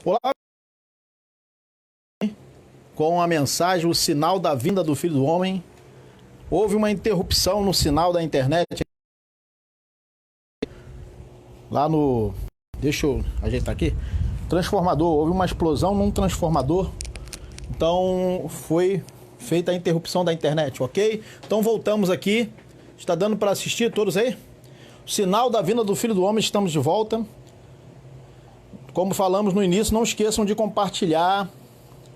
Olá, com a mensagem, o sinal da vinda do Filho do Homem. Houve uma interrupção no sinal da internet. Lá no... Deixa eu ajeitar aqui. Transformador. Houve uma explosão num transformador. Então, foi feita a interrupção da internet, ok? Então, voltamos aqui. Está dando para assistir todos aí? O sinal da vinda do Filho do Homem, estamos de volta. Como falamos no início, não esqueçam de compartilhar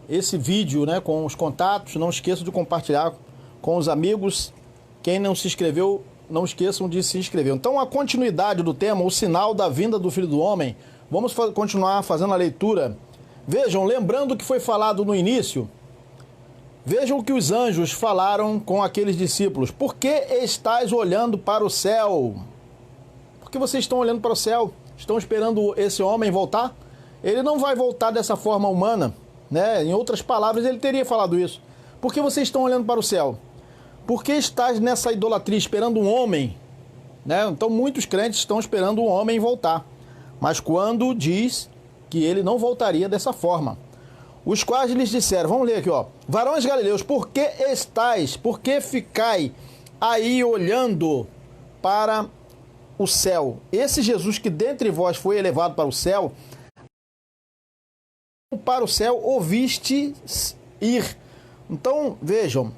esse vídeo, né, com os contatos. Não esqueçam de compartilhar com os amigos. Quem não se inscreveu, não esqueçam de se inscrever. Então, a continuidade do tema, o sinal da vinda do Filho do Homem. Vamos continuar fazendo a leitura. Vejam, lembrando o que foi falado no início. Vejam o que os anjos falaram com aqueles discípulos. Por que estáis olhando para o céu? Por que vocês estão olhando para o céu? Estão esperando esse homem voltar? Ele não vai voltar dessa forma humana, né? Em outras palavras, ele teria falado isso. Por que vocês estão olhando para o céu? Por que estás nessa idolatria, esperando um homem? Né? Então, muitos crentes estão esperando um homem voltar. Mas quando diz que ele não voltaria dessa forma. Os quais lhes disseram, vamos ler aqui, ó. Varões galileus, por que ficai aí olhando para o céu? Esse Jesus que dentre vós foi elevado para o céu ouviste ir. Então, vejam,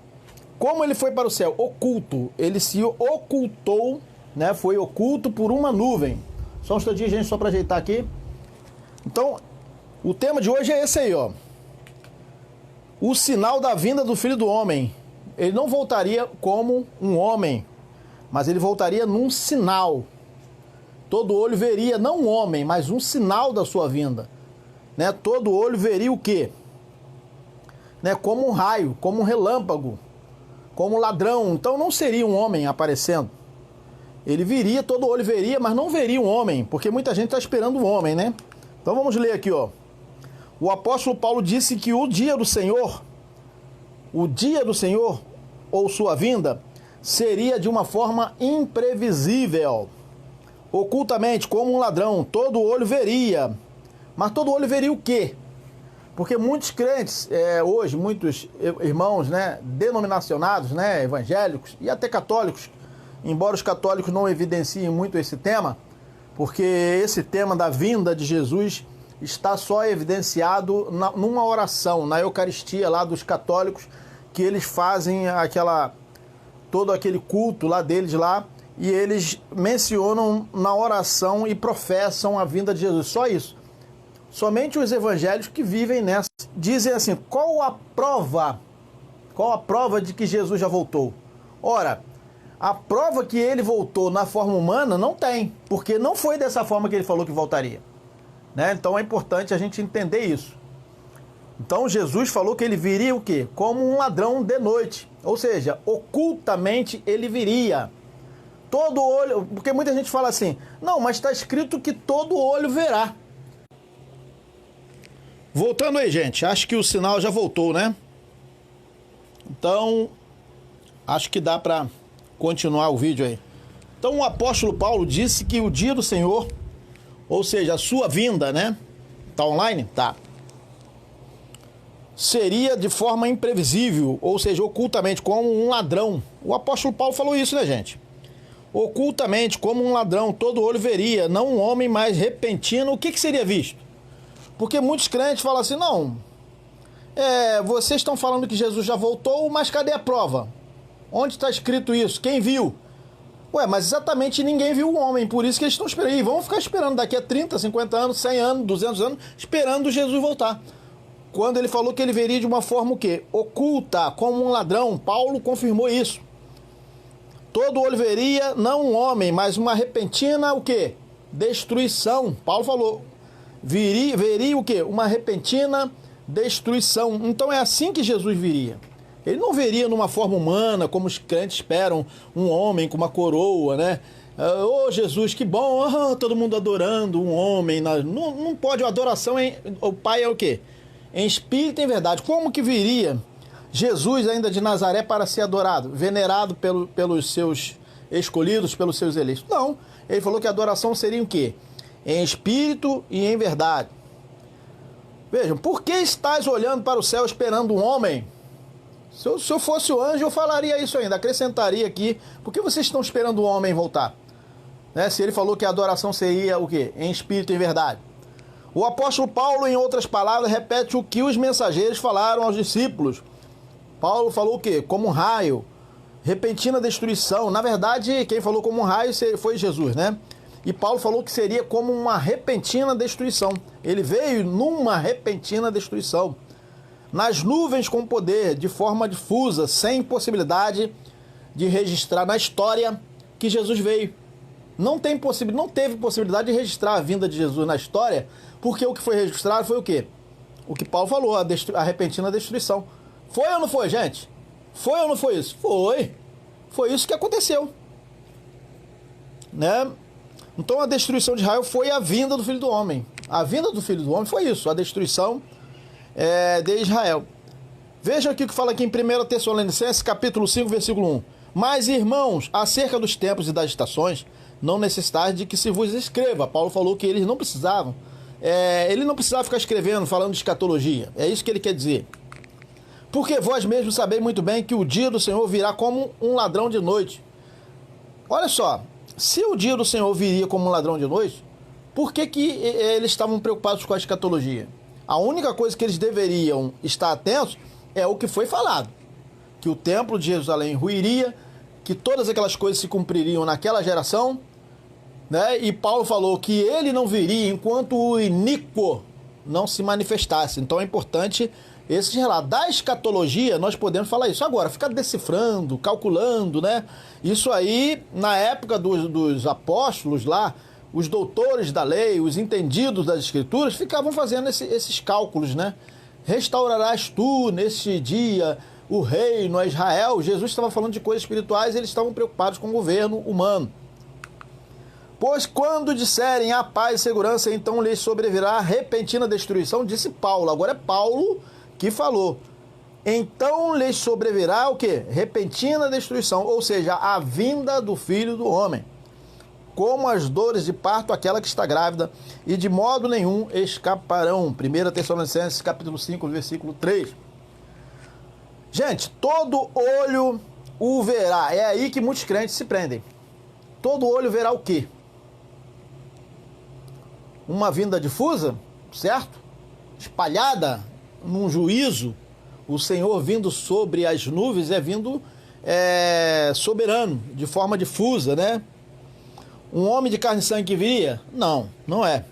como ele foi para o céu? Oculto. Ele se ocultou, né? Foi oculto por uma nuvem. Só um instantinho, gente, só para ajeitar aqui. Então, o tema de hoje é esse aí, ó. O sinal da vinda do Filho do Homem. Ele não voltaria como um homem, mas ele voltaria num sinal. Todo olho veria, não um homem, mas um sinal da sua vinda. Né? Todo olho veria o quê? Né? Como um raio, como um relâmpago, como um ladrão. Então não seria um homem aparecendo. Ele viria, todo olho veria, mas não veria um homem, porque muita gente está esperando um homem, né? Então vamos ler aqui, ó. O apóstolo Paulo disse que o dia do Senhor, ou sua vinda, seria de uma forma imprevisível. Ocultamente, como um ladrão, todo olho veria. Mas todo olho veria o quê? Porque muitos crentes, hoje, muitos irmãos, né, denominacionados, né, evangélicos e até católicos, embora os católicos não evidenciem muito esse tema, porque esse tema da vinda de Jesus está só evidenciado numa oração, na Eucaristia lá dos católicos, que eles fazem todo aquele culto lá deles lá, e eles mencionam na oração e professam a vinda de Jesus. Só isso. Somente os evangélicos que vivem nessa dizem assim, qual a prova de que Jesus já voltou? Ora, a prova que ele voltou na forma humana não tem, porque não foi dessa forma que ele falou que voltaria. Né? Então é importante a gente entender isso. Então Jesus falou que ele viria o quê? Como um ladrão de noite. Ou seja, ocultamente ele viria. Todo olho... Porque muita gente fala assim, não, mas está escrito que todo olho verá. Voltando aí, gente. Acho que o sinal já voltou, né? Então, acho que dá para continuar o vídeo aí. Então o apóstolo Paulo disse que o dia do Senhor, ou seja, a sua vinda, né? Tá online? Tá. Seria de forma imprevisível, ou seja, ocultamente, como um ladrão. O apóstolo Paulo falou isso, né, gente? Ocultamente, como um ladrão, todo olho veria, não um homem mais repentino. O que seria visto? Porque muitos crentes falam assim, não, vocês estão falando que Jesus já voltou, mas cadê a prova? Onde está escrito isso? Quem viu? Ué, mas exatamente ninguém viu o homem, por isso que eles estão esperando. E vão ficar esperando daqui a 30, 50 anos, 100 anos, 200 anos, esperando Jesus voltar. Quando ele falou que ele veria de uma forma o quê? Oculta, como um ladrão. Paulo confirmou isso. Todo olho veria, não um homem, mas uma repentina o quê? Destruição. Paulo falou, veria o quê? Uma repentina destruição. Então é assim que Jesus viria. Ele não veria numa forma humana, como os crentes esperam, um homem com uma coroa, né? Oh, Jesus, que bom, todo mundo adorando um homem. Não pode, a adoração, o Pai é o quê? Em espírito e em verdade. Como que viria Jesus ainda de Nazaré para ser adorado, venerado pelos seus escolhidos, pelos seus eleitos? Não, ele falou que a adoração seria o quê? Em espírito e em verdade. Vejam, por que estás olhando para o céu esperando um homem? Se eu fosse o anjo, eu falaria isso ainda, acrescentaria aqui. Por que vocês estão esperando o homem voltar? Né? Se ele falou que a adoração seria o quê? Em espírito e em verdade. O apóstolo Paulo, em outras palavras, repete o que os mensageiros falaram aos discípulos. Paulo falou o quê? Como um raio, repentina destruição. Na verdade, quem falou como um raio foi Jesus, né? E Paulo falou que seria como uma repentina destruição. Ele veio numa repentina destruição. Nas nuvens com poder, de forma difusa, sem possibilidade de registrar na história que Jesus veio. Não teve possibilidade de registrar a vinda de Jesus na história, porque o que foi registrado foi o quê? O que Paulo falou, a repentina destruição. Foi ou não foi, gente? Foi ou não foi isso? Foi. Foi isso que aconteceu. Né? Então a destruição de Israel foi a vinda do Filho do Homem. A vinda do Filho do Homem foi isso, a destruição de Israel. Veja aqui o que fala aqui em 1 Tessalonicenses, capítulo 5, versículo 1. Mas, irmãos, acerca dos tempos e das estações, não necessitais de que se vos escreva. Paulo falou que eles não precisavam. Ele não precisava ficar escrevendo, falando de escatologia. É isso que ele quer dizer. Porque vós mesmos sabeis muito bem que o dia do Senhor virá como um ladrão de noite. Olha só, se o dia do Senhor viria como um ladrão de noite, por que eles estavam preocupados com a escatologia? A única coisa que eles deveriam estar atentos é o que foi falado. Que o templo de Jerusalém ruiria, que todas aquelas coisas se cumpririam naquela geração, né? E Paulo falou que ele não viria enquanto o iníquo não se manifestasse. Então é importante esse relato. Da escatologia, nós podemos falar isso. Agora, ficar decifrando, calculando, né? Isso aí, na época dos apóstolos lá, os doutores da lei, os entendidos das escrituras, ficavam fazendo esses cálculos, né? Restaurarás tu neste dia o reino a Israel. Jesus estava falando de coisas espirituais, eles estavam preocupados com o governo humano. Pois quando disserem a paz e segurança, então lhes sobrevirá repentina destruição, disse Paulo. Agora é Paulo que falou. Então lhes sobrevirá o quê? Repentina destruição, ou seja, a vinda do Filho do Homem. Como as dores de parto aquela que está grávida, e de modo nenhum escaparão. 1 Tessalonicenses, capítulo 5, versículo 3. Gente, todo olho o verá. É aí que muitos crentes se prendem. Todo olho verá o quê? Uma vinda difusa, certo? Espalhada num juízo. O Senhor vindo sobre as nuvens é vindo soberano, de forma difusa, né? Um homem de carne e sangue que viria? Não, não é.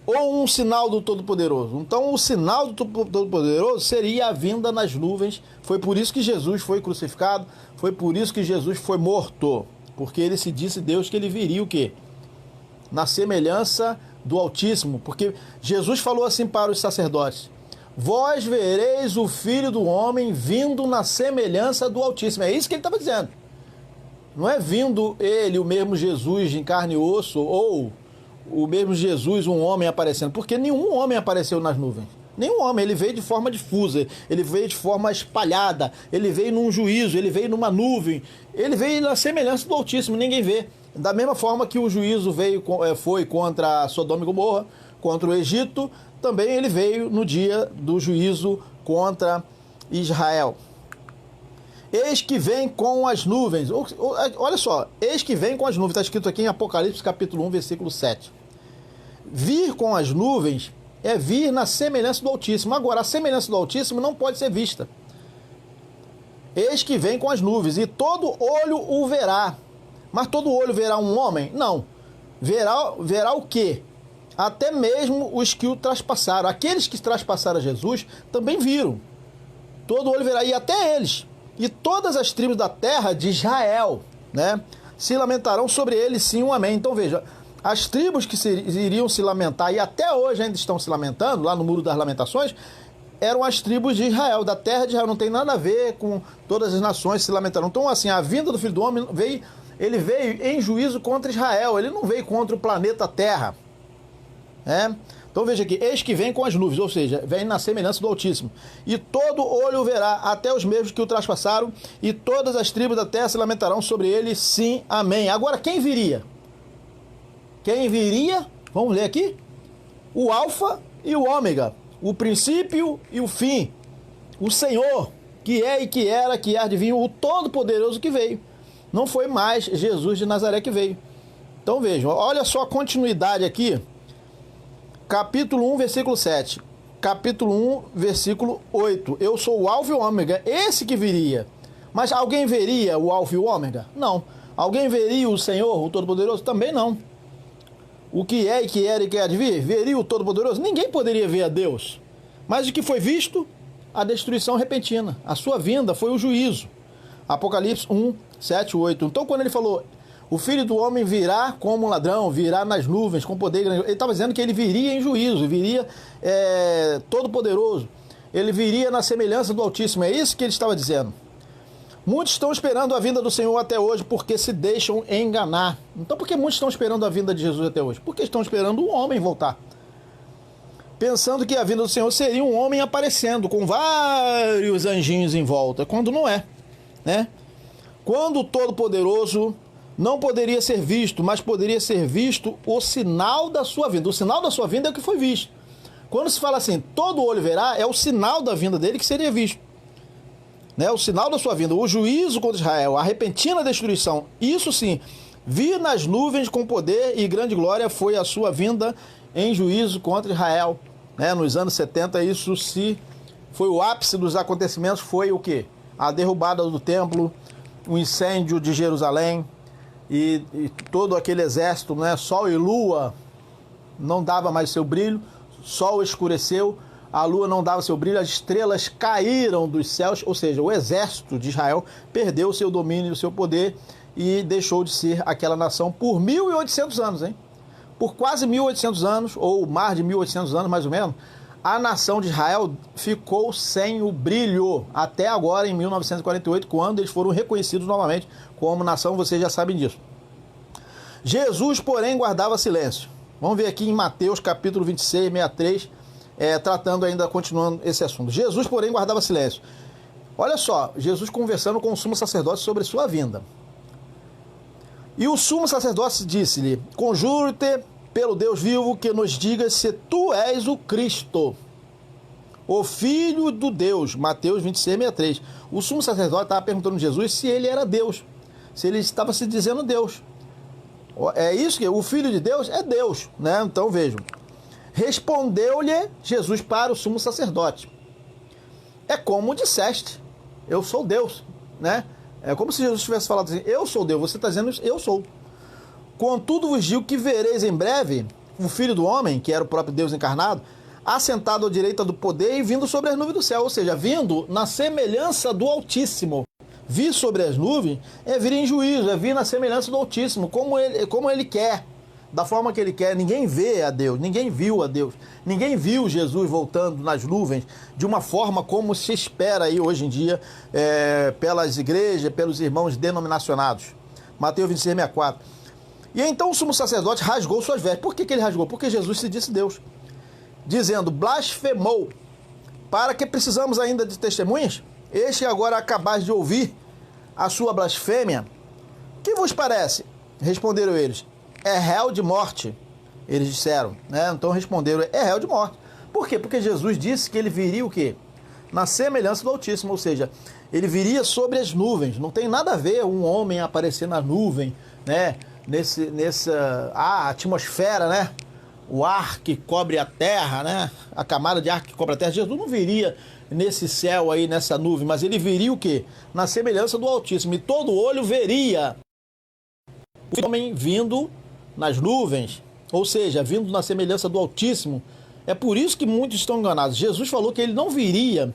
Ou um sinal do Todo-Poderoso. Então, o sinal do Todo-Poderoso seria a vinda nas nuvens. Foi por isso que Jesus foi crucificado, foi por isso que Jesus foi morto. Porque ele se disse Deus que ele viria o quê? Na semelhança do Altíssimo. Porque Jesus falou assim para os sacerdotes: vós vereis o Filho do Homem vindo na semelhança do Altíssimo. É isso que ele estava dizendo. Não é vindo ele, o mesmo Jesus em carne e osso, ou o mesmo Jesus, um homem aparecendo. Porque nenhum homem apareceu nas nuvens. Nenhum homem. Ele veio de forma difusa, ele veio de forma espalhada, ele veio num juízo, ele veio numa nuvem, ele veio na semelhança do Altíssimo, ninguém vê. Da mesma forma que o juízo foi contra Sodoma e Gomorra, contra o Egito, também ele veio no dia do juízo contra Israel. Eis que vem com as nuvens. Olha só, eis que vem com as nuvens. Está escrito aqui em Apocalipse capítulo 1, versículo 7. Vir com as nuvens é vir na semelhança do Altíssimo. Agora, a semelhança do Altíssimo não pode ser vista. Eis que vem com as nuvens, e todo olho o verá. Mas todo olho verá um homem? Não. Verá o quê? Até mesmo os que o traspassaram. Aqueles que traspassaram Jesus também viram. Todo olho verá, e até eles. E todas as tribos da terra de Israel, né, se lamentarão sobre ele, sim, um amém. Então veja, as tribos que iriam se lamentar, e até hoje ainda estão se lamentando, lá no Muro das Lamentações, eram as tribos de Israel, da terra de Israel. Não tem nada a ver com todas as nações se lamentaram. Então, assim, a vinda do Filho do Homem ele veio em juízo contra Israel, ele não veio contra o planeta Terra. Então veja aqui, eis que vem com as nuvens, ou seja, vem na semelhança do Altíssimo. E todo olho o verá, até os mesmos que o traspassaram, e todas as tribos da terra se lamentarão sobre ele, sim, amém. Agora, quem viria? Quem viria? Vamos ler aqui. O Alfa e o Ômega, o princípio e o fim, o Senhor, que é e que era, que há de vir, o Todo-Poderoso que veio. Não foi mais Jesus de Nazaré que veio. Então vejam, olha só a continuidade aqui, capítulo 1, versículo 7, capítulo 1, versículo 8, eu sou o Alfa e o Ômega, esse que viria. Mas alguém veria o Alfa e o Ômega? Não. Alguém veria o Senhor, o Todo-Poderoso? Também não. O que é e que era e que há de vir? Veria o Todo-Poderoso? Ninguém poderia ver a Deus. Mas o que foi visto? A destruição repentina. A sua vinda foi o juízo. Apocalipse 1, 7, 8. Então quando ele falou, o Filho do Homem virá como um ladrão, virá nas nuvens com poder grande, ele estava dizendo que ele viria em juízo, viria todo-poderoso. Ele viria na semelhança do Altíssimo. É isso que ele estava dizendo. Muitos estão esperando a vinda do Senhor até hoje porque se deixam enganar. Então por que muitos estão esperando a vinda de Jesus até hoje? Porque estão esperando um homem voltar. Pensando que a vinda do Senhor seria um homem aparecendo com vários anjinhos em volta, quando não é, né? Quando o Todo-Poderoso não poderia ser visto, mas poderia ser visto o sinal da sua vinda. O sinal da sua vinda é o que foi visto. Quando se fala assim, todo olho verá, é o sinal da vinda dele que seria visto. Né? O sinal da sua vinda, o juízo contra Israel, a repentina destruição, isso sim, vir nas nuvens com poder e grande glória foi a sua vinda em juízo contra Israel. Né? Nos anos 70, isso se foi o ápice dos acontecimentos, foi o quê? A derrubada do templo, o incêndio de Jerusalém e todo aquele exército, né? Sol e lua não dava mais seu brilho, sol escureceu, a lua não dava seu brilho, as estrelas caíram dos céus, ou seja, o exército de Israel perdeu o seu domínio e o seu poder e deixou de ser aquela nação por 1.800 anos, hein? Por quase 1.800 anos, ou mais de 1.800 anos mais ou menos, a nação de Israel ficou sem o brilho até agora, em 1948, quando eles foram reconhecidos novamente como nação, vocês já sabem disso. Jesus, porém, guardava silêncio. Vamos ver aqui em Mateus capítulo 26, 63, tratando ainda, continuando esse assunto. Jesus, porém, guardava silêncio. Olha só, Jesus conversando com o sumo sacerdote sobre sua vinda. E o sumo sacerdote disse-lhe, conjuro-te pelo Deus vivo que nos diga se tu és o Cristo, o Filho do Deus. Mateus 26, 63. O sumo sacerdote estava perguntando a Jesus se ele era Deus, se ele estava se dizendo Deus. É isso que o Filho de Deus é Deus, né? Então vejam. Respondeu-lhe Jesus para o sumo sacerdote. É como disseste, eu sou Deus, né? É como se Jesus tivesse falado assim, eu sou Deus, você está dizendo eu sou. Contudo vos digo que vereis em breve o Filho do Homem, que era o próprio Deus encarnado, assentado à direita do poder e vindo sobre as nuvens do céu, ou seja, vindo na semelhança do Altíssimo. Vir sobre as nuvens é vir em juízo, é vir na semelhança do Altíssimo, como ele quer, da forma que ele quer. Ninguém vê a Deus, ninguém viu a Deus, ninguém viu Jesus voltando nas nuvens de uma forma como se espera aí hoje em dia pelas igrejas, pelos irmãos denominacionados. Mateus 26, 64. E então o sumo sacerdote rasgou suas vestes. Por que ele rasgou? Porque Jesus se disse Deus, dizendo, blasfemou. Para que precisamos ainda de testemunhas? Este agora acabais de ouvir a sua blasfêmia. Que vos parece? Responderam eles, é réu de morte. Eles disseram, né? Então responderam, é réu de morte. Por quê? Porque Jesus disse que ele viria o quê? Na semelhança do Altíssimo, ou seja, ele viria sobre as nuvens. Não tem nada a ver um homem aparecer na nuvem, né? Nessa atmosfera, né? O ar que cobre a terra, né? A camada de ar que cobre a terra. Jesus não viria nesse céu aí, nessa nuvem, mas ele viria o quê? Na semelhança do Altíssimo. E todo olho veria o homem vindo nas nuvens, ou seja, vindo na semelhança do Altíssimo. É por isso que muitos estão enganados. Jesus falou que ele não viria,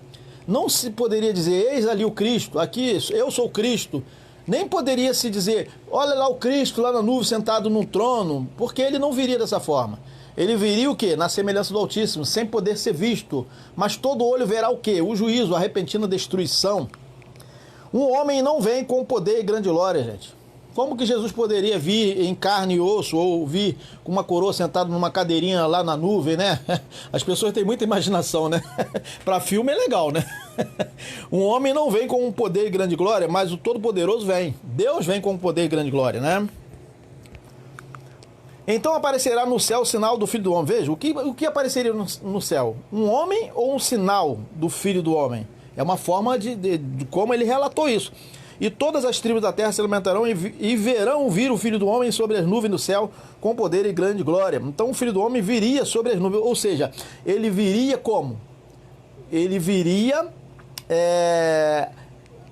não se poderia dizer, eis ali o Cristo, aqui eu sou o Cristo. Nem poderia se dizer, olha lá o Cristo lá na nuvem sentado num trono, porque ele não viria dessa forma. Ele viria o quê? Na semelhança do Altíssimo, sem poder ser visto. Mas todo olho verá o quê? O juízo, a repentina destruição. Um homem não vem com poder e grande glória, gente. Como que Jesus poderia vir em carne e osso, ou vir com uma coroa sentado numa cadeirinha lá na nuvem, né? As pessoas têm muita imaginação, né? Para filme é legal, né? Um homem não vem com poder e grande glória, mas o Todo-Poderoso vem. Deus vem com poder e grande glória, né? Então aparecerá no céu o sinal do Filho do Homem. Veja, o que apareceria no céu? Um homem ou um sinal do Filho do Homem? É uma forma de como ele relatou isso. E todas as tribos da terra se lamentarão e verão vir o Filho do Homem sobre as nuvens do céu com poder e grande glória. Então o Filho do Homem viria sobre as nuvens, ou seja, ele viria como? Ele viria,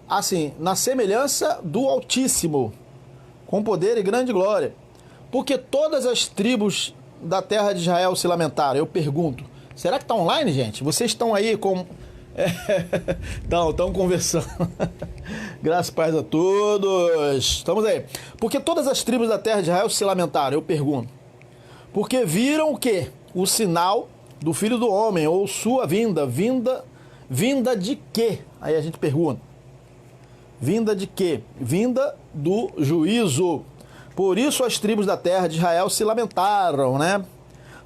assim, na semelhança do Altíssimo, com poder e grande glória. Porque todas as tribos da terra de Israel se lamentaram. Eu pergunto, será que está online, gente? Vocês estão aí com... Estão conversando. Graças e paz a todos. Estamos aí. Porque todas as tribos da terra de Israel se lamentaram. Eu pergunto, porque viram o quê? O sinal do Filho do Homem, ou sua vinda. Vinda de quê? Aí a gente pergunta. Vinda de quê? Vinda do juízo. Por isso as tribos da terra de Israel se lamentaram, né?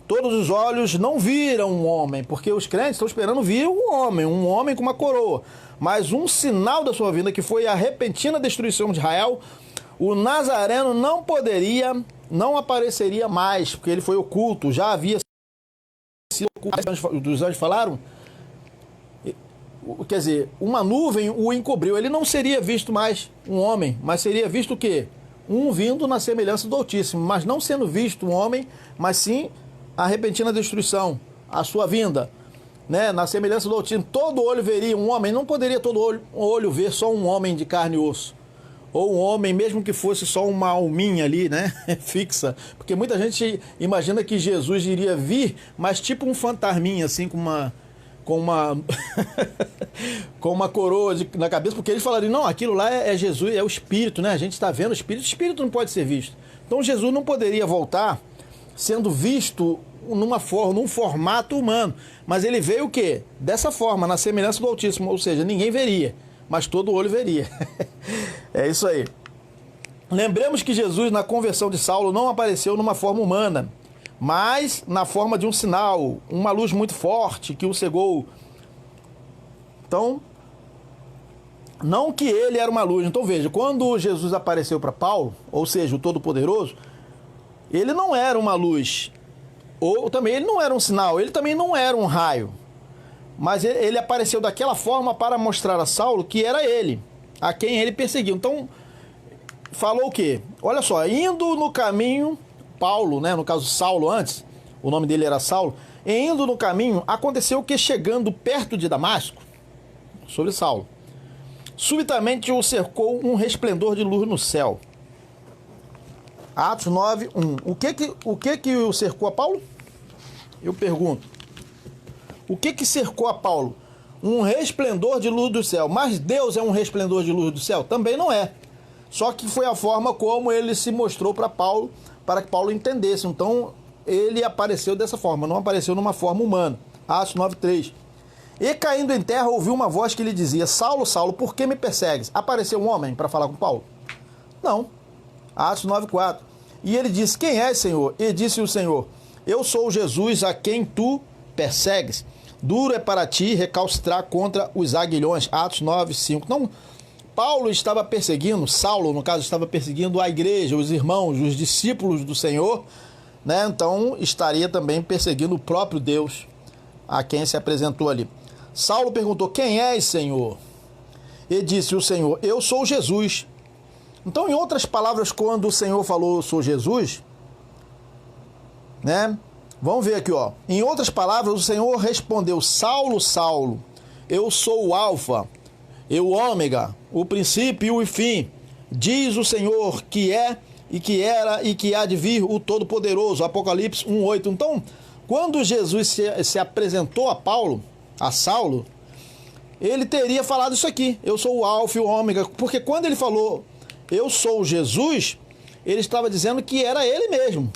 Todos os olhos não viram um homem, porque os crentes estão esperando vir um homem com uma coroa. Mas um sinal da sua vinda, que foi a repentina destruição de Israel, o Nazareno não apareceria mais, porque ele foi oculto, já havia sido oculto. Os anjos falaram, quer dizer, uma nuvem o encobriu, ele não seria visto mais um homem, mas seria visto o quê? Um vindo na semelhança do Altíssimo, mas não sendo visto um homem, mas sim a repentina destruição, a sua vinda, né? Na semelhança do Altíssimo. Todo olho veria um homem, não poderia todo olho ver só um homem de carne e osso, ou um homem, mesmo que fosse só uma alminha ali, né? Fixa, porque muita gente imagina que Jesus iria vir, mas tipo um fantasminha, assim, com uma com uma coroa na cabeça, porque eles falariam, não, aquilo lá é Jesus, é o Espírito, né? A gente está vendo o Espírito não pode ser visto. Então Jesus não poderia voltar sendo visto num formato humano, mas ele veio o quê? Dessa forma, na semelhança do Altíssimo, ou seja, ninguém veria, mas todo olho veria. É isso aí. Lembremos que Jesus, na conversão de Saulo, não apareceu numa forma humana, mas na forma de um sinal, uma luz muito forte que o cegou. Então, não que ele era uma luz. Então veja, quando Jesus apareceu para Paulo, ou seja, o Todo-Poderoso, ele não era uma luz, ou também ele não era um sinal, ele também não era um raio, mas ele apareceu daquela forma para mostrar a Saulo que era ele, a quem ele perseguiu. Então, falou o quê? Olha só, indo no caminho, Paulo, né, no caso Saulo antes, o nome dele era Saulo, e indo no caminho, aconteceu que chegando perto de Damasco, sobre Saulo, subitamente o cercou um resplendor de luz no céu. Atos 9, 1. O que o cercou a Paulo? Eu pergunto. O que cercou a Paulo? Um resplendor de luz do céu. Mas Deus é um resplendor de luz do céu? Também não é. Só que foi a forma como ele se mostrou para Paulo, para que Paulo entendesse. Então, ele apareceu dessa forma, não apareceu numa forma humana. Atos 9, 3. E caindo em terra, ouviu uma voz que lhe dizia, Saulo, Saulo, por que me persegues? Apareceu um homem para falar com Paulo? Não. Atos 9, 4. E ele disse, quem és, Senhor? E disse o Senhor, eu sou Jesus a quem tu persegues. Duro é para ti recalcitrar contra os aguilhões. Atos 9, 5. Então, Paulo estava perseguindo, Saulo, no caso, estava perseguindo a igreja, os irmãos, os discípulos do Senhor, né? Então, estaria também perseguindo o próprio Deus, a quem se apresentou ali. Saulo perguntou, quem és, Senhor? E disse o Senhor, eu sou Jesus. Então, em outras palavras, quando o Senhor falou, eu sou Jesus, né? Vamos ver aqui, ó. Em outras palavras, o Senhor respondeu, Saulo, Saulo, eu sou o Alfa, eu o Ômega, o princípio e o fim. Diz o Senhor que é, e que era, e que há de vir o Todo-Poderoso. Apocalipse 1:8. Então, quando Jesus se apresentou a Paulo, a Saulo, ele teria falado isso aqui, eu sou o Alfa e o Ômega, porque quando ele falou, eu sou Jesus, ele estava dizendo que era ele mesmo,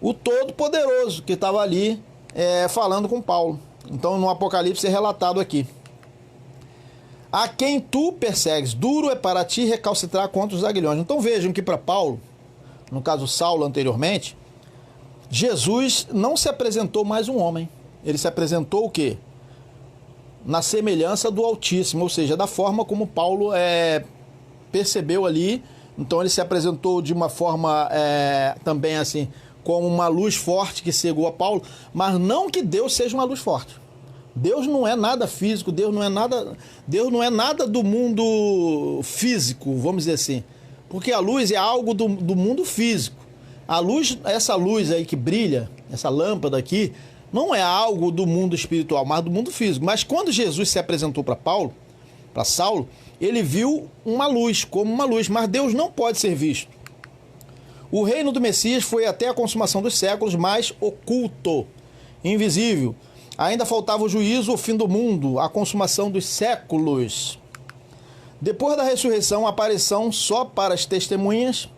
o Todo-Poderoso, que estava ali falando com Paulo. Então, no Apocalipse é relatado aqui. A quem tu persegues, duro é para ti recalcitrar contra os aguilhões. Então vejam que para Paulo, no caso Saulo anteriormente, Jesus não se apresentou mais um homem. Ele se apresentou o quê? Na semelhança do Altíssimo, ou seja, da forma como Paulo percebeu ali Então ele se apresentou de uma forma também assim, como uma luz forte que cegou a Paulo, mas não que Deus seja uma luz forte. Deus não é nada físico, Deus não é nada do mundo físico, vamos dizer assim. Porque a luz é algo do mundo físico. A luz, essa luz aí que brilha, essa lâmpada aqui, não é algo do mundo espiritual, mas do mundo físico. Mas quando Jesus se apresentou para Saulo, ele viu uma luz, como uma luz, mas Deus não pode ser visto. O reino do Messias foi até a consumação dos séculos, mas oculto, invisível. Ainda faltava o juízo, o fim do mundo, a consumação dos séculos. Depois da ressurreição, a aparição só para as testemunhas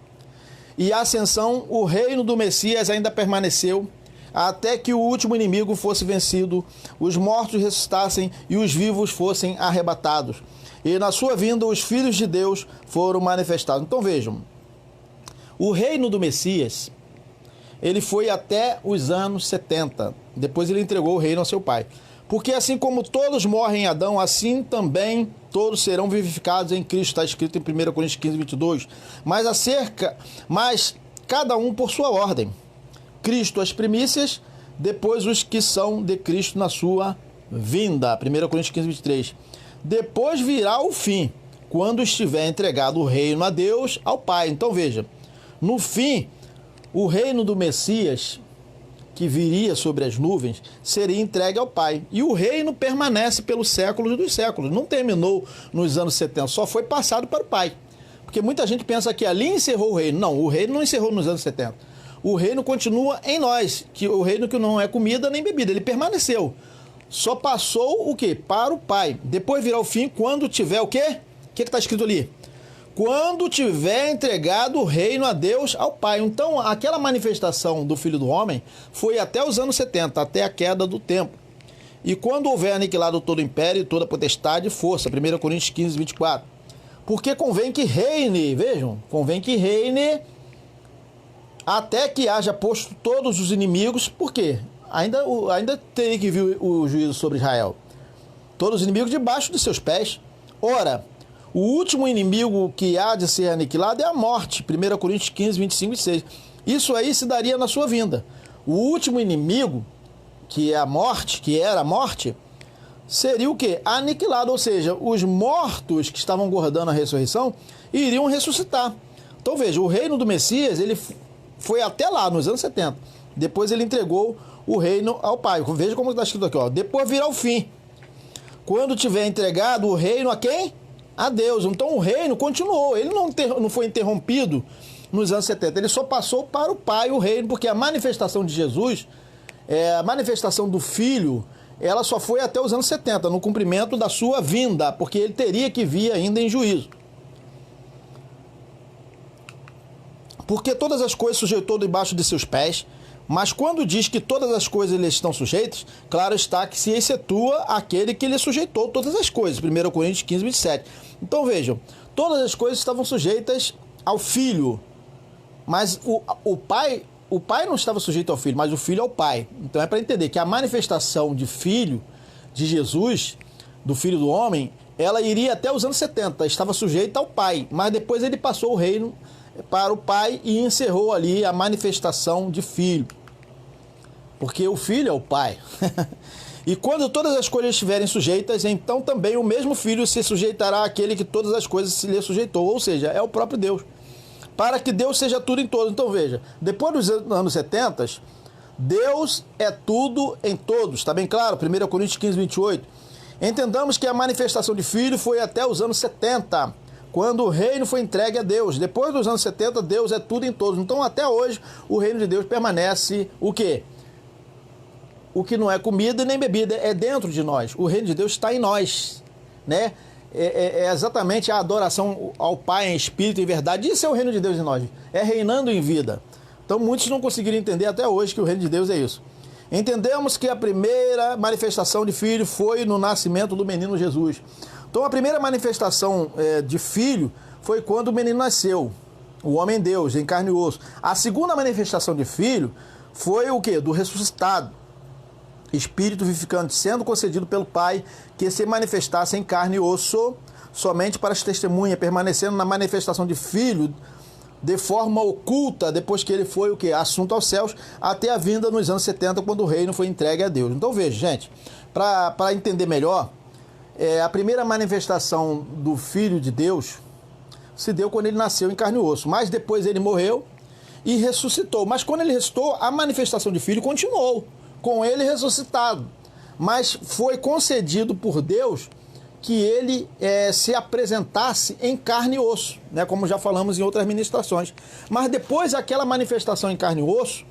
e a ascensão, o reino do Messias ainda permaneceu até que o último inimigo fosse vencido, os mortos ressuscitassem e os vivos fossem arrebatados. E na sua vinda os filhos de Deus foram manifestados. Então vejam, o reino do Messias, ele foi até os anos 70. Depois ele entregou o reino ao seu pai. Porque assim como todos morrem em Adão, assim também todos serão vivificados em Cristo. Está escrito em 1 Coríntios 15, 22. Mas cada um por sua ordem. Cristo as primícias, depois os que são de Cristo na sua vinda. 1 Coríntios 15, 23. Depois virá o fim, quando estiver entregado o reino a Deus, ao Pai. Então veja, no fim, o reino do Messias, que viria sobre as nuvens, seria entregue ao Pai. E o reino permanece pelos séculos dos séculos. Não terminou nos anos 70, só foi passado para o Pai. Porque muita gente pensa que ali encerrou o reino. Não, o reino não encerrou nos anos 70. O reino continua em nós, que o reino que não é comida nem bebida, ele permaneceu. Só passou o quê? Para o Pai. Depois virá o fim quando tiver o quê? O que está escrito ali? Quando tiver entregado o reino a Deus, ao Pai. Então, aquela manifestação do Filho do Homem foi até os anos 70, até a queda do templo. E quando houver aniquilado todo o império, toda potestade e força, 1 Coríntios 15, 24. Porque convém que reine, vejam, convém que reine até que haja posto todos os inimigos. Por quê? Ainda teria que vir o juízo sobre Israel. Todos os inimigos debaixo de seus pés. Ora, o último inimigo que há de ser aniquilado é a morte. 1 Coríntios 15, 25 e 26. Isso aí se daria na sua vinda. O último inimigo, que é a morte, que era a morte, seria o quê? Aniquilado. Ou seja, os mortos que estavam guardando a ressurreição iriam ressuscitar. Então veja, o reino do Messias, ele foi até lá, nos anos 70. Depois ele entregou o reino ao Pai. Veja como está escrito aqui, ó. Depois virá o fim. Quando tiver entregado o reino a quem? A Deus. Então o reino continuou. Ele não foi interrompido nos anos 70. Ele só passou para o Pai o reino, porque a manifestação de Jesus, a manifestação do Filho, ela só foi até os anos 70, no cumprimento da sua vinda, porque ele teria que vir ainda em juízo. Porque todas as coisas sujeitou debaixo de seus pés, mas quando diz que todas as coisas lhe estão sujeitas, claro está que se excetua aquele que lhe sujeitou todas as coisas. 1 Coríntios 15, 27. Então vejam, todas as coisas estavam sujeitas ao Filho, mas o Pai não estava sujeito ao Filho, mas o Filho ao Pai. Então é para entender que a manifestação de Filho, de Jesus, do Filho do Homem, ela iria até os anos 70, estava sujeita ao Pai, mas depois ele passou o reino para o Pai e encerrou ali a manifestação de Filho. Porque o Filho é o Pai. E quando todas as coisas estiverem sujeitas, então também o mesmo Filho se sujeitará àquele que todas as coisas se lhe sujeitou, ou seja, é o próprio Deus. Para que Deus seja tudo em todos. Então veja, depois dos anos 70, Deus é tudo em todos. Está bem claro? 1 Coríntios 15, 28. Entendamos que a manifestação de Filho foi até os anos 70, quando o reino foi entregue a Deus. Depois dos anos 70, Deus é tudo em todos. Então, até hoje, o reino de Deus permanece o quê? O que não é comida nem bebida, é dentro de nós. O reino de Deus está em nós, né? É exatamente a adoração ao Pai em espírito e verdade. Isso é o reino de Deus em nós. É reinando em vida. Então, muitos não conseguiram entender até hoje que o reino de Deus é isso. Entendemos que a primeira manifestação de Filho foi no nascimento do menino Jesus. Então, a primeira manifestação de Filho foi quando o menino nasceu, o homem Deus, em carne e osso. A segunda manifestação de Filho foi o quê? Do ressuscitado, Espírito vivificante, sendo concedido pelo Pai que se manifestasse em carne e osso somente para as testemunhas, permanecendo na manifestação de Filho de forma oculta, depois que ele foi o quê? Assunto aos céus, até a vinda nos anos 70, quando o reino foi entregue a Deus. Então veja, gente, para entender melhor, a primeira manifestação do Filho de Deus se deu quando ele nasceu em carne e osso, mas depois ele morreu e ressuscitou. Mas quando ele ressuscitou, a manifestação de Filho continuou, com ele ressuscitado. Mas foi concedido por Deus que ele se apresentasse em carne e osso, né, como já falamos em outras ministrações. Mas depois aquela manifestação em carne e osso,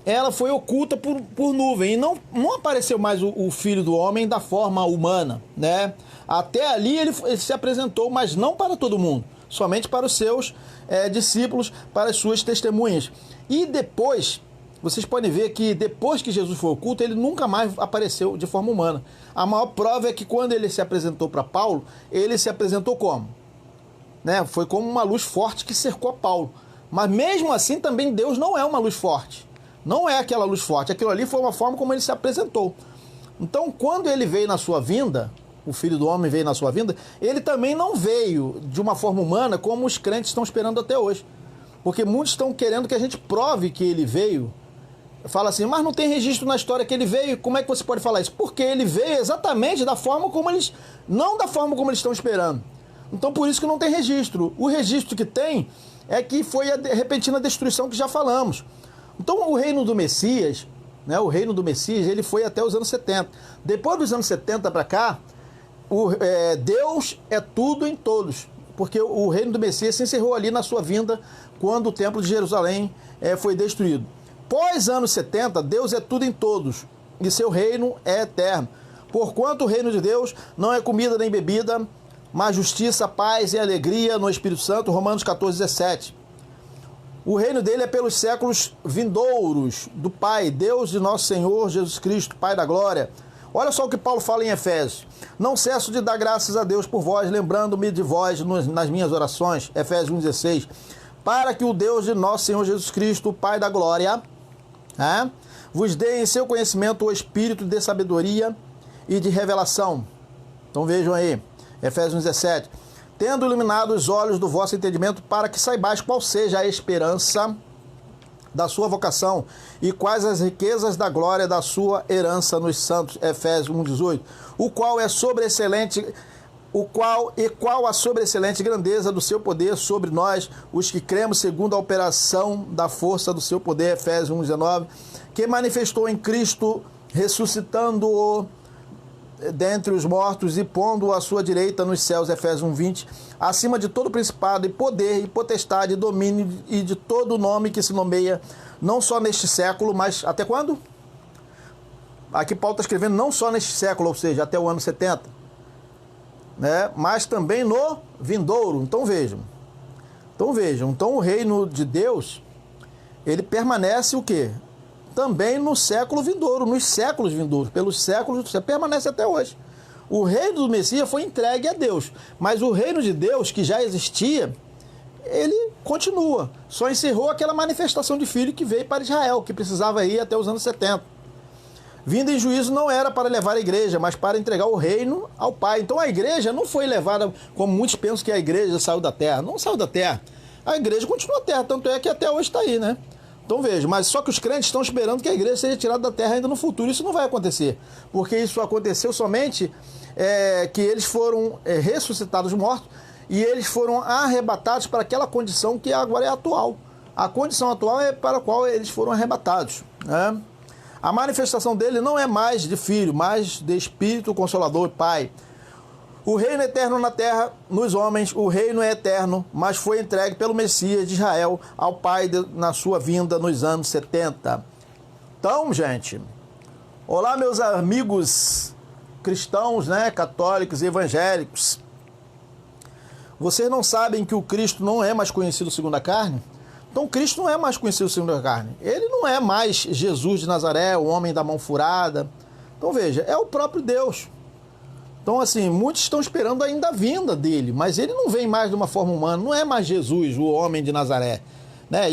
ela foi oculta por nuvem, e não apareceu mais o Filho do Homem da forma humana, né? Até ali ele se apresentou, mas não para todo mundo, somente para os seus discípulos, para as suas testemunhas. E depois, vocês podem ver que depois que Jesus foi oculto, ele nunca mais apareceu de forma humana. A maior prova é que quando ele se apresentou para Paulo, ele se apresentou como? Né? Foi como uma luz forte que cercou a Paulo. Mas mesmo assim também Deus não é uma luz forte. Não é aquela luz forte. Aquilo ali foi uma forma como ele se apresentou. Então quando ele veio na sua vinda, o Filho do Homem veio na sua vinda, ele também não veio de uma forma humana como os crentes estão esperando até hoje. Porque muitos estão querendo que a gente prove que ele veio. Fala assim, mas não tem registro na história que ele veio. Como é que você pode falar isso? Porque ele veio exatamente da forma como eles... Não da forma como eles estão esperando. Então por isso que não tem registro. O registro que tem é que foi a repentina destruição que já falamos. Então o reino do Messias, né, o reino do Messias, ele foi até os anos 70. Depois dos anos 70 para cá, Deus é tudo em todos. Porque o reino do Messias se encerrou ali na sua vinda, quando o templo de Jerusalém foi destruído. Pós anos 70, Deus é tudo em todos, e seu reino é eterno. Porquanto o reino de Deus não é comida nem bebida, mas justiça, paz e alegria no Espírito Santo, Romanos 14, 17. O reino dele é pelos séculos vindouros, do Pai, Deus de nosso Senhor Jesus Cristo, Pai da glória. Olha só o que Paulo fala em Efésios. Não cesso de dar graças a Deus por vós, lembrando-me de vós nas minhas orações, Efésios 1,16. Para que o Deus de nosso Senhor Jesus Cristo, Pai da glória, vos dê em seu conhecimento o espírito de sabedoria e de revelação. Então vejam aí, Efésios 17. Tendo iluminado os olhos do vosso entendimento, para que saibais qual seja a esperança da sua vocação e quais as riquezas da glória da sua herança nos santos, Efésios 1,18. Qual a sobreexcelente grandeza do seu poder sobre nós, os que cremos, segundo a operação da força do seu poder, Efésios 1,19, que manifestou em Cristo, ressuscitando-o dentre os mortos e pondo-o à sua direita nos céus, Efésios 1,20, acima de todo principado e poder e potestade e domínio e de todo nome que se nomeia, não só neste século, mas até quando? Aqui Paulo está escrevendo não só neste século, ou seja, até o ano 70, né? Mas também no vindouro. Então vejam. Então o reino de Deus, ele permanece o quê? Também no século vindouro, nos séculos vindouros, pelos séculos, você permanece até hoje. O reino do Messias foi entregue a Deus, mas o reino de Deus, que já existia, ele continua. Só encerrou aquela manifestação de filho que veio para Israel, que precisava ir até os anos 70. Vindo em juízo não era para levar a igreja, mas para entregar o reino ao Pai. Então a igreja não foi levada, como muitos pensam que a igreja saiu da terra. Não saiu da terra. A igreja continua na terra, tanto é que até hoje está aí, né? Então veja, mas só que os crentes estão esperando que a igreja seja tirada da terra ainda no futuro. Isso não vai acontecer, porque isso aconteceu somente que eles foram ressuscitados mortos e eles foram arrebatados para aquela condição que agora é atual. A condição atual é para a qual eles foram arrebatados, né? A manifestação dele não é mais de filho, mas de Espírito Consolador e Pai. O reino é eterno na terra, nos homens, o reino é eterno, mas foi entregue pelo Messias de Israel ao Pai na sua vinda nos anos 70. Então, gente, olá meus amigos cristãos, né, católicos e evangélicos. Vocês não sabem que o Cristo não é mais conhecido segundo a carne? Então Cristo não é mais conhecido segundo a carne. Ele não é mais Jesus de Nazaré, o homem da mão furada. Então veja, é o próprio Deus. Então assim, muitos estão esperando ainda a vinda dele, mas ele não vem mais de uma forma humana, não é mais Jesus, o homem de Nazaré, né?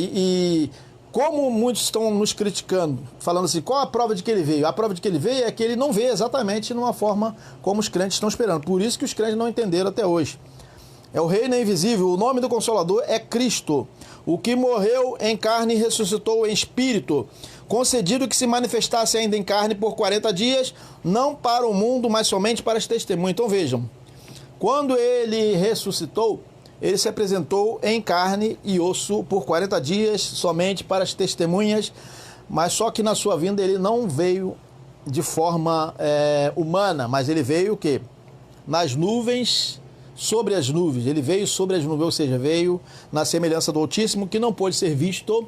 Como muitos estão nos criticando, falando assim, qual a prova de que ele veio? A prova de que ele veio é que ele não veio exatamente numa forma como os crentes estão esperando. Por isso que os crentes não entenderam até hoje. É o reino invisível, o nome do Consolador é Cristo, o que morreu em carne e ressuscitou em espírito, concedido que se manifestasse ainda em carne por 40 dias, não para o mundo, mas somente para as testemunhas. Então vejam, quando ele ressuscitou, ele se apresentou em carne e osso por 40 dias, somente para as testemunhas, mas só que na sua vinda ele não veio de forma humana, mas ele veio o quê? Nas nuvens, sobre as nuvens. Ele veio sobre as nuvens, ou seja, veio na semelhança do Altíssimo, que não pôde ser visto,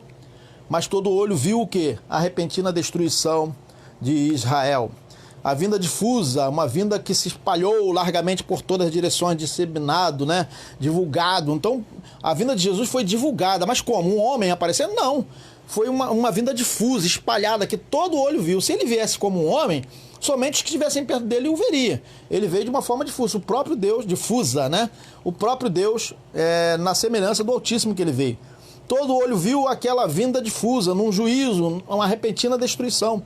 mas todo olho viu o quê? A repentina destruição de Israel. A vinda difusa, uma vinda que se espalhou largamente por todas as direções, disseminado, né? Divulgado. Então, a vinda de Jesus foi divulgada. Mas como? Um homem aparecendo? Não. Foi uma vinda difusa, espalhada, que todo olho viu. Se ele viesse como um homem, somente os que estivessem perto dele o veria. Ele veio de uma forma difusa. O próprio Deus, difusa, né? O próprio Deus, na semelhança do Altíssimo que ele veio. Todo olho viu aquela vinda difusa, num juízo, uma repentina destruição.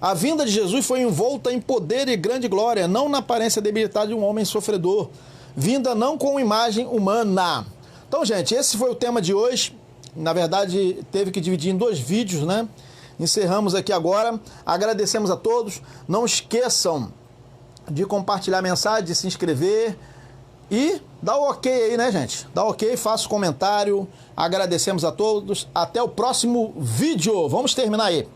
A vinda de Jesus foi envolta em poder e grande glória, não na aparência debilitada de um homem sofredor, vinda não com imagem humana. Então, gente, esse foi o tema de hoje. Na verdade, teve que dividir em 2 vídeos, né? Encerramos aqui agora. Agradecemos a todos. Não esqueçam de compartilhar a mensagem, de se inscrever e dá o ok aí, né, gente? Dá o ok, faça o comentário. Agradecemos a todos. Até o próximo vídeo. Vamos terminar aí.